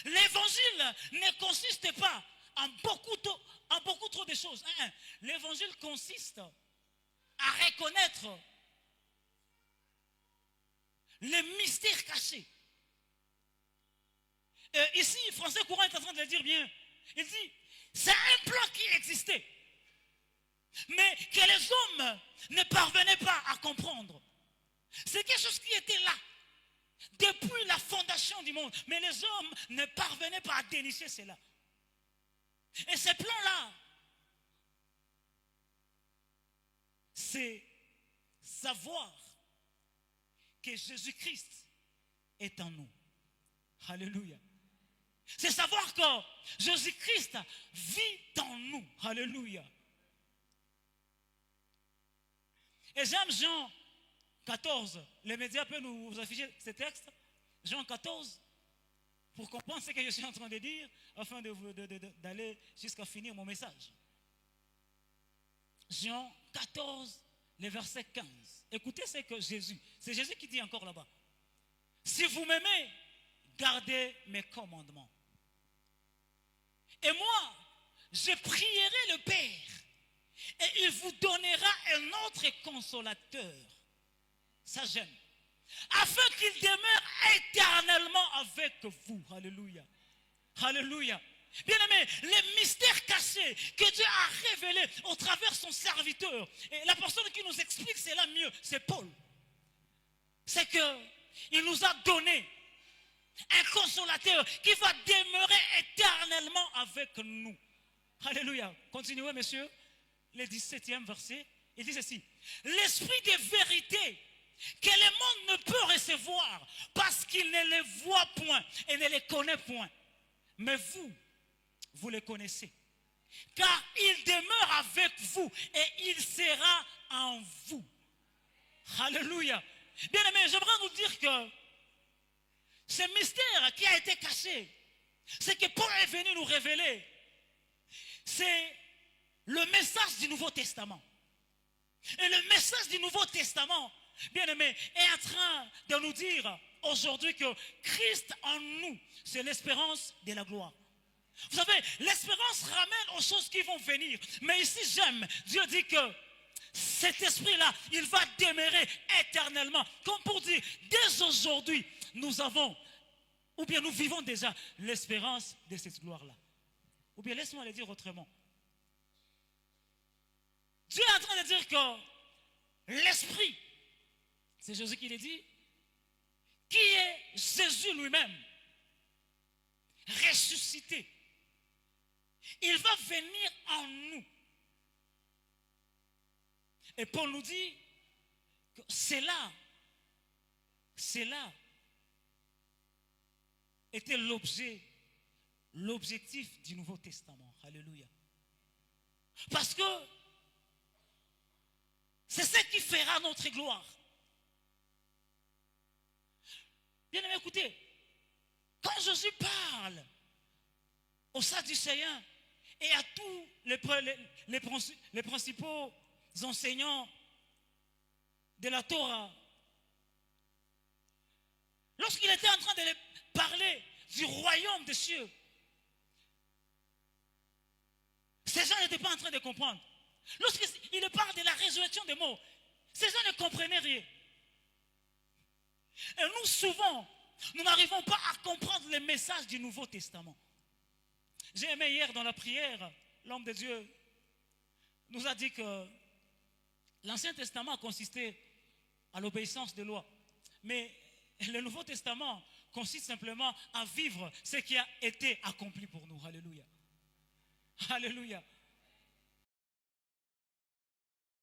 L'évangile ne consiste pas en beaucoup trop de choses. L'évangile consiste à reconnaître les mystères cachés. Ici, Français courant est en train de le dire bien. Il dit, c'est un plan qui existait, mais que les hommes ne parvenaient pas à comprendre. C'est quelque chose qui était là, depuis la fondation du monde. Mais les hommes ne parvenaient pas à dénicher cela. Et ce plan-là, c'est savoir que Jésus-Christ est en nous. Alléluia. C'est savoir que Jésus-Christ vit en nous. Alléluia. Et j'aime Jean 14. Les médias peuvent nous afficher ce texte. Jean 14. Pour comprendre ce que je suis en train de dire, afin d'aller jusqu'à finir mon message. Jean 14, le verset 15. Écoutez ce que c'est Jésus qui dit encore là-bas. Si vous m'aimez, gardez mes commandements. Et moi, je prierai le Père, et il vous donnera un autre consolateur. Ça j'aime. Afin qu'il demeure éternellement avec vous. Alléluia. Alléluia. Bien-aimé, les mystères cachés que Dieu a révélés au travers de son serviteur. Et la personne qui nous explique cela mieux, c'est Paul. C'est qu'il nous a donné un consolateur qui va demeurer éternellement avec nous. Alléluia. Continuez, messieurs. Le 17e verset. Il dit ceci. L'esprit de vérité que le monde ne peut recevoir parce qu'il ne les voit point et ne les connaît point. Mais vous les connaissez. Car il demeure avec vous et il sera en vous. Alléluia. Bien aimé, j'aimerais vous dire que ce mystère qui a été caché, ce que Paul est venu nous révéler, c'est le message du Nouveau Testament. Et le message du Nouveau Testament, bien aimé, est en train de nous dire aujourd'hui que Christ en nous, c'est l'espérance de la gloire. Vous savez, l'espérance ramène aux choses qui vont venir. Mais ici, j'aime, Dieu dit que cet esprit-là, il va demeurer éternellement. Comme pour dire, dès aujourd'hui, nous avons, ou bien nous vivons déjà l'espérance de cette gloire-là. Ou bien laisse-moi le dire autrement. Dieu est en train de dire que l'esprit, c'est Jésus qui l'a dit, qui est Jésus lui-même, ressuscité. Il va venir en nous. Et Paul nous dit que c'est là était l'objectif du Nouveau Testament. Alléluia. Parce que c'est ce qui fera notre gloire. Bien aimé, écoutez, quand Jésus parle aux Sadducéens et à tous les principaux enseignants de la Torah, lorsqu'il était en train de parler du royaume des cieux, ces gens n'étaient pas en train de comprendre. Lorsqu'il parle de la résurrection des morts, ces gens ne comprenaient rien. Et nous, souvent, nous n'arrivons pas à comprendre les messages du Nouveau Testament. J'ai aimé hier dans la prière, l'homme de Dieu nous a dit que l'Ancien Testament consistait à l'obéissance des lois. Mais le Nouveau Testament consiste simplement à vivre ce qui a été accompli pour nous. Alléluia. Alléluia.